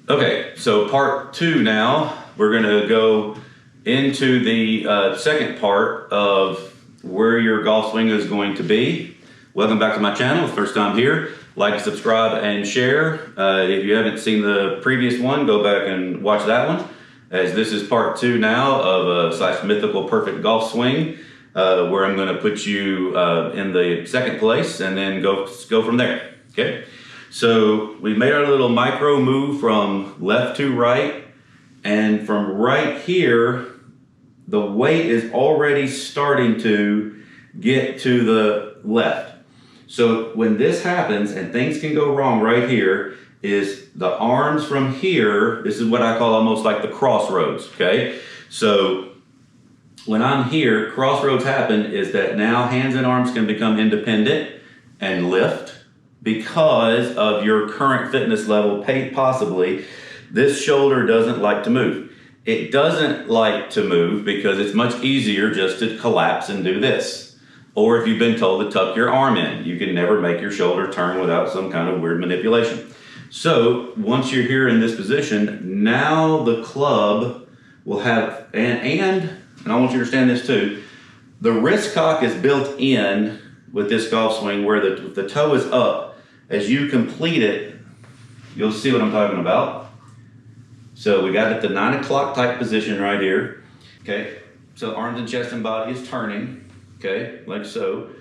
Okay, so part two now. We're gonna go into the second part of where your golf swing is going to be. Welcome back to my channel. First time here, like, subscribe, and share. If you haven't seen the previous one, go back and watch that one, as this is part two now of a Mythical Perfect Golf Swing, where I'm gonna put you in the second place and then go from there, okay? So we made our little micro move from left to right, and from right here, the weight is already starting to get to the left. So when this happens, and things can go wrong right here, is the arms from here, this is what I call almost like the crossroads, okay? So when I'm here, crossroads happen is that now hands and arms can become independent and lift, because of your current fitness level, possibly, this shoulder doesn't like to move. It doesn't like to move because it's much easier just to collapse and do this. Or if you've been told to tuck your arm in, you can never make your shoulder turn without some kind of weird manipulation. So once you're here in this position, now the club will have, and I want you to understand this too, the wrist cock is built in with this golf swing where the toe is up. As you complete it, you'll see what I'm talking about. So we got it the 9 o'clock type position right here. Okay, so arms and chest and body is turning, okay, like so.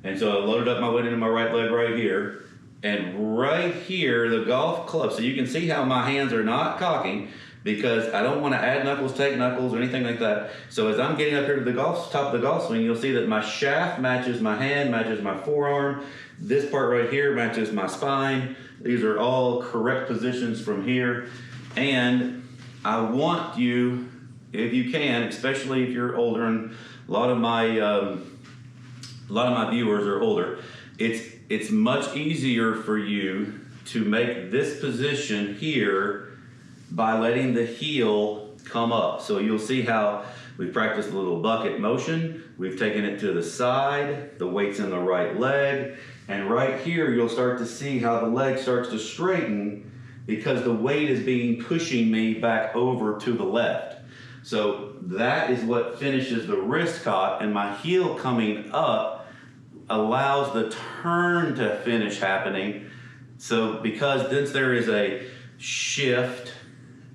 And so I loaded up my weight into my right leg right here. And right here, the golf club, so you can see how my hands are not cocking, because I don't want to add knuckles, take knuckles, or anything like that. So as I'm getting up here to the top of the golf swing, you'll see that my shaft matches my hand, matches my forearm. This part right here matches my spine. These are all correct positions from here. And I want you, if you can, especially if you're older, and a lot of my viewers are older, it's much easier for you to make this position here by letting the heel come up. So you'll see how we've practiced a little bucket motion. We've taken it to the side, the weight's in the right leg, and right here you'll start to see how the leg starts to straighten because the weight is pushing me back over to the left. So that is what finishes the wrist cock, and my heel coming up allows the turn to finish happening. So because since there is a shift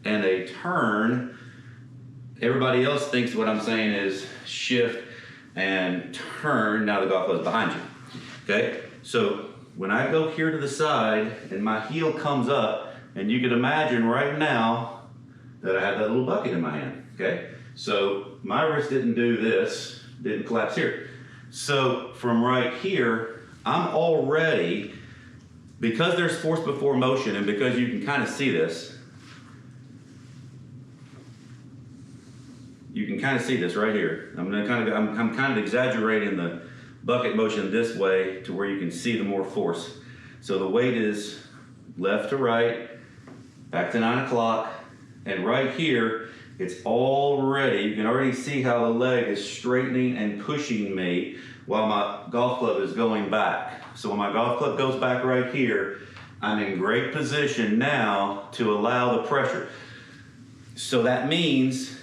and a turn, everybody else thinks what I'm saying is shift and turn. Now the golf club is behind you, okay? So when I go here to the side and my heel comes up, and you can imagine right now that I have that little bucket in my hand, okay? So my wrist didn't do this, didn't collapse here. So from right here, I'm already, because there's force before motion, and because you can kind of see this, you can kind of see this right here. I'm kind of exaggerating the bucket motion this way to where you can see the more force. So the weight is left to right, back to 9 o'clock, and right here, it's already, you can already see how the leg is straightening and pushing me while my golf club is going back. So when my golf club goes back right here, I'm in great position now to allow the pressure. So that means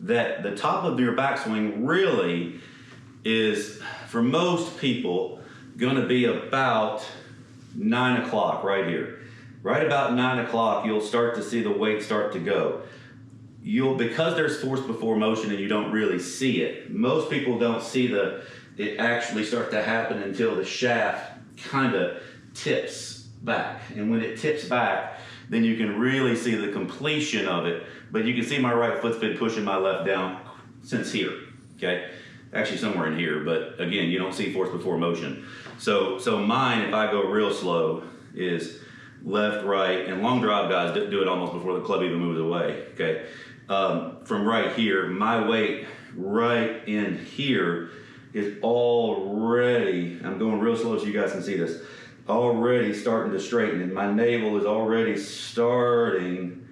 that the top of your backswing really is, for most people, gonna be about 9 o'clock right here. Right about 9 o'clock, you'll start to see the weight start to go. Because there's force before motion and you don't really see it, most people don't see it actually start to happen until the shaft kind of tips back. And when it tips back, then you can really see the completion of it. But you can see my right foot's been pushing my left down since here, okay? Actually somewhere in here, but again, you don't see force before motion. So mine, if I go real slow, is left, right, and long drive guys do it almost before the club even moves away, okay? From right here, my weight right in here is already, I'm going real slow so you guys can see this, already starting to straighten, and my navel is already starting,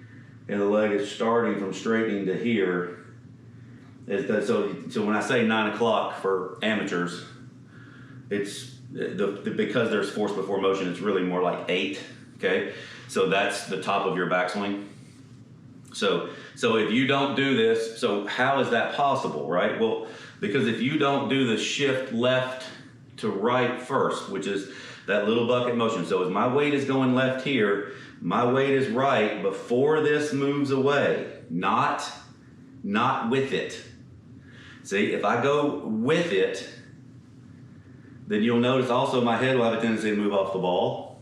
and the leg is starting from straightening to here. So when I say 9 o'clock for amateurs, it's because there's force before motion, it's really more like 8, okay? So that's the top of your backswing, So if you don't do this, so how is that possible, right? Well, because if you don't do the shift left to right first, which is that little bucket motion. So as my weight is going left here, my weight is right before this moves away, not with it. See, if I go with it, then you'll notice also my head will have a tendency to move off the ball.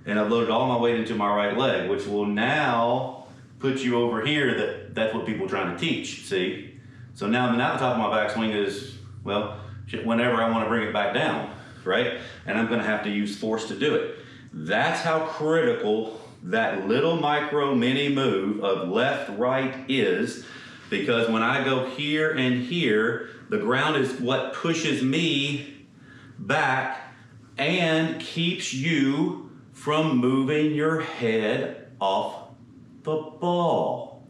And I've loaded all my weight into my right leg, which will now put you over here. That's what people are trying to teach, see? So now the top of my backswing is, well, whenever I want to bring it back down, right? And I'm gonna have to use force to do it. That's how critical that little micro mini move of left, right is, because when I go here and here, the ground is what pushes me back and keeps you from moving your head off the ball.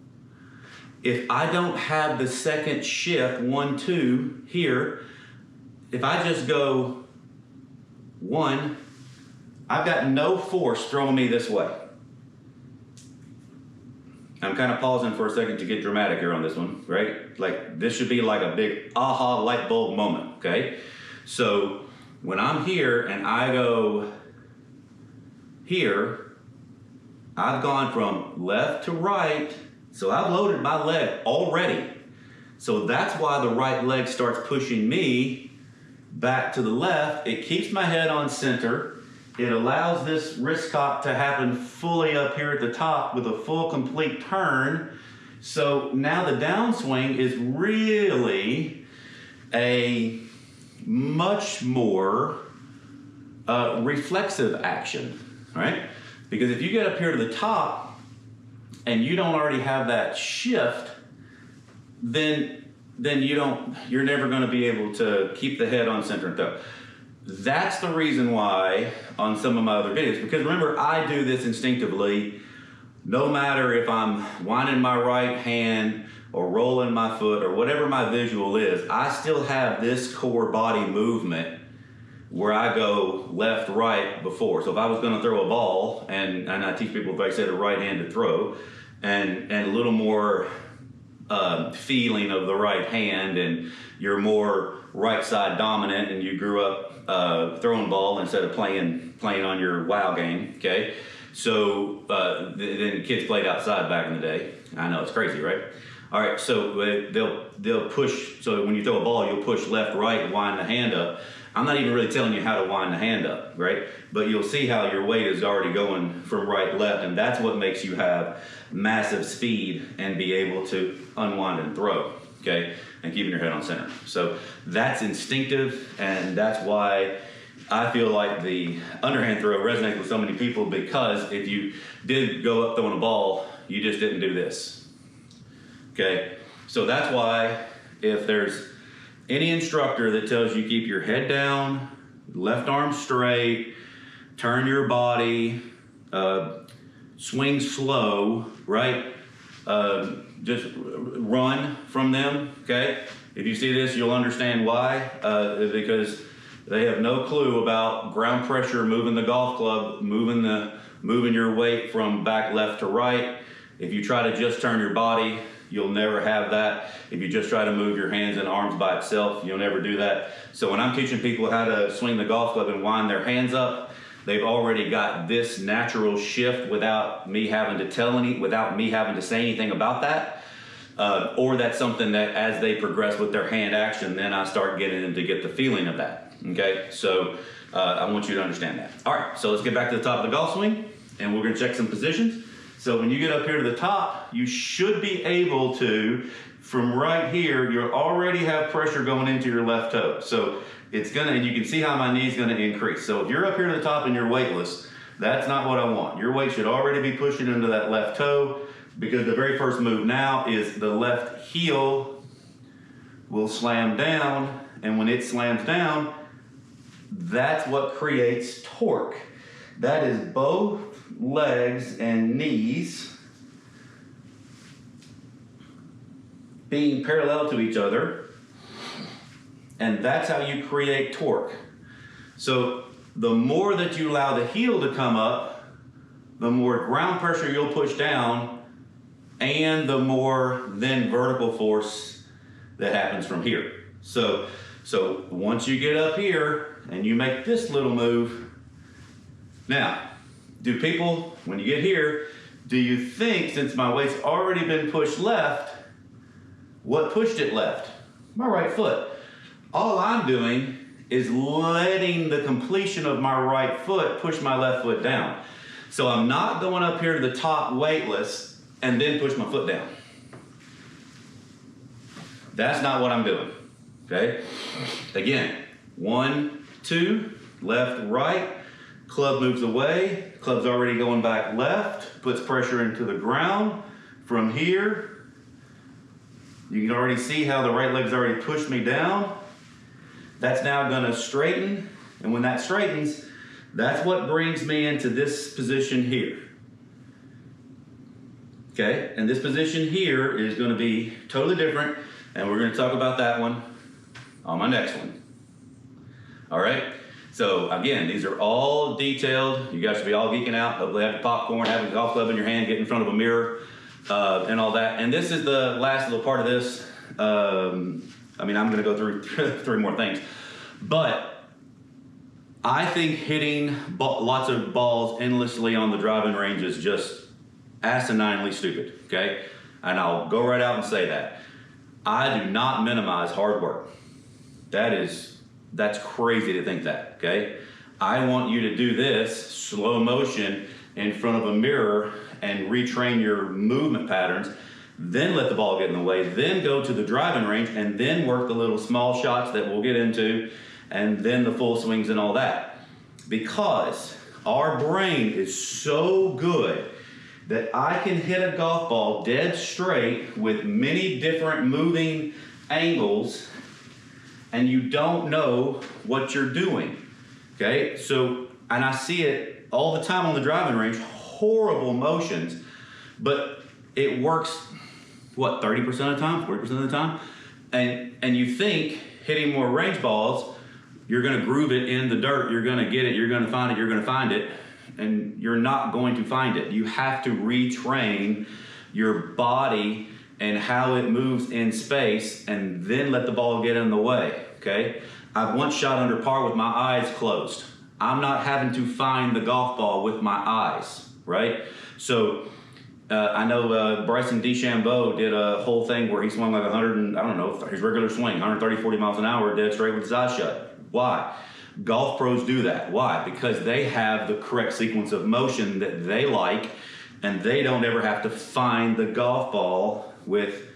If I don't have the second shift, 1, 2 here, if I just go 1, I've got no force throwing me this way. I'm kind of pausing for a second to get dramatic here on this one, right? Like this should be like a big aha light bulb moment, okay? So when I'm here and I go here, I've gone from left to right, so I've loaded my leg already. So that's why the right leg starts pushing me back to the left. It keeps my head on center. It allows this wrist cock to happen fully up here at the top with a full complete turn. So now the downswing is really a much more reflexive action, right? Because if you get up here to the top and you don't already have that shift, then you're never going to be able to keep the head on center and throw. That's the reason why on some of my other videos, because remember, I do this instinctively, no matter if I'm winding my right hand or rolling my foot or whatever my visual is, I still have this core body movement where I go left, right before. So if I was going to throw a ball, and I teach people, if I said a right-handed throw, and a little more feeling of the right hand, and you're more right side dominant, and you grew up throwing ball instead of playing on your WoW game, okay? So then kids played outside back in the day. I know, it's crazy, right? All right, so they'll push, so when you throw a ball, you'll push left, right, wind the hand up. I'm not even really telling you how to wind the hand up, right? But you'll see how your weight is already going from right, left, and that's what makes you have massive speed and be able to unwind and throw, okay? And keeping your head on center. So that's instinctive, and that's why I feel like the underhand throw resonates with so many people, because if you did go up throwing a ball, you just didn't do this, okay? So that's why if there's any instructor that tells you keep your head down, left arm straight, turn your body, swing slow, right? Just run from them, okay? If you see this, you'll understand why, because they have no clue about ground pressure, moving the golf club, moving your weight from back left to right. If you try to just turn your body, you'll never have that. If you just try to move your hands and arms by itself, you'll never do that. So when I'm teaching people how to swing the golf club and wind their hands up, they've already got this natural shift without me having to without me having to say anything about that. Or that's something that as they progress with their hand action, then I start getting them to get the feeling of that, okay? So I want you to understand that. All right, so let's get back to the top of the golf swing, and we're gonna check some positions. So when you get up here to the top, you should be able to, from right here, you already have pressure going into your left toe. So it's gonna, and you can see how my knee's gonna increase. So if you're up here to the top and you're weightless, that's not what I want. Your weight should already be pushing into that left toe, because the very first move now is the left heel will slam down, and when it slams down, that's what creates torque. That is both legs and knees being parallel to each other, and that's how you create torque. So the more that you allow the heel to come up, the more ground pressure you'll push down, and the more then vertical force that happens from here. So once you get up here and you make this little move, now, do people, when you get here, do you think, since my weight's already been pushed left, what pushed it left? My right foot. All I'm doing is letting the completion of my right foot push my left foot down. So I'm not going up here to the top weightless and then push my foot down. That's not what I'm doing, okay? Again, 1, 2, left, right, club moves away, club's already going back left, puts pressure into the ground. From here, you can already see how the right leg's already pushed me down. That's now gonna straighten, and when that straightens, that's what brings me into this position here. Okay, and this position here is gonna be totally different, and we're gonna talk about that one on my next one. All right, so again, these are all detailed. You guys should be all geeking out. Hopefully have your popcorn, have a golf club in your hand, get in front of a mirror, and all that. And this is the last little part of this. I mean, I'm gonna go through 3 more things, but I think hitting lots of balls endlessly on the driving range is just asininely stupid, okay? And I'll go right out and say that. I do not minimize hard work. That's crazy to think that, okay? I want you to do this slow motion in front of a mirror and retrain your movement patterns, then let the ball get in the way, then go to the driving range and then work the little small shots that we'll get into, and then the full swings and all that. Because our brain is so good that I can hit a golf ball dead straight with many different moving angles and you don't know what you're doing, okay? So, and I see it all the time on the driving range, horrible motions, but it works, what, 30% of the time, 40% of the time? And you think hitting more range balls, you're gonna groove it in the dirt, you're gonna get it, you're gonna find it, you're gonna find it, and you're not going to find it. You have to retrain your body and how it moves in space and then let the ball get in the way, okay? I've once shot under par with my eyes closed. I'm not having to find the golf ball with my eyes, right? So I know Bryson DeChambeau did a whole thing where he swung like 100 and, I don't know, his regular swing, 130, 40 miles an hour, dead straight with his eyes shut. Why? Golf pros do that. Why? Because they have the correct sequence of motion that they like, and they don't ever have to find the golf ball with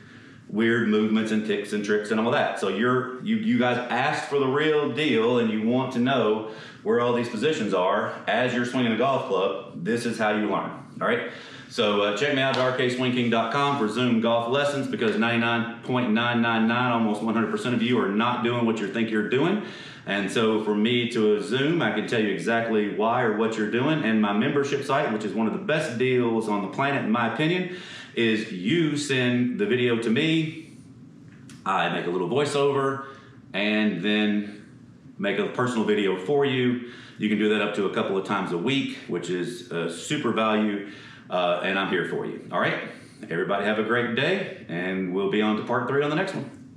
weird movements and ticks and tricks and all that. So you guys asked for the real deal, and you want to know where all these positions are as you're swinging a golf club. This is how you learn. All right. So check me out at rkswingking.com for Zoom golf lessons, because 99.999, almost 100% of you are not doing what you think you're doing. And so for me to Zoom, I can tell you exactly why or what you're doing. And my membership site, which is one of the best deals on the planet, in my opinion, is you send the video to me, I make a little voiceover, and then make a personal video for you. You can do that up to a couple of times a week, which is super value, and I'm here for you. All right, everybody have a great day, and we'll be on to part 3 on the next one.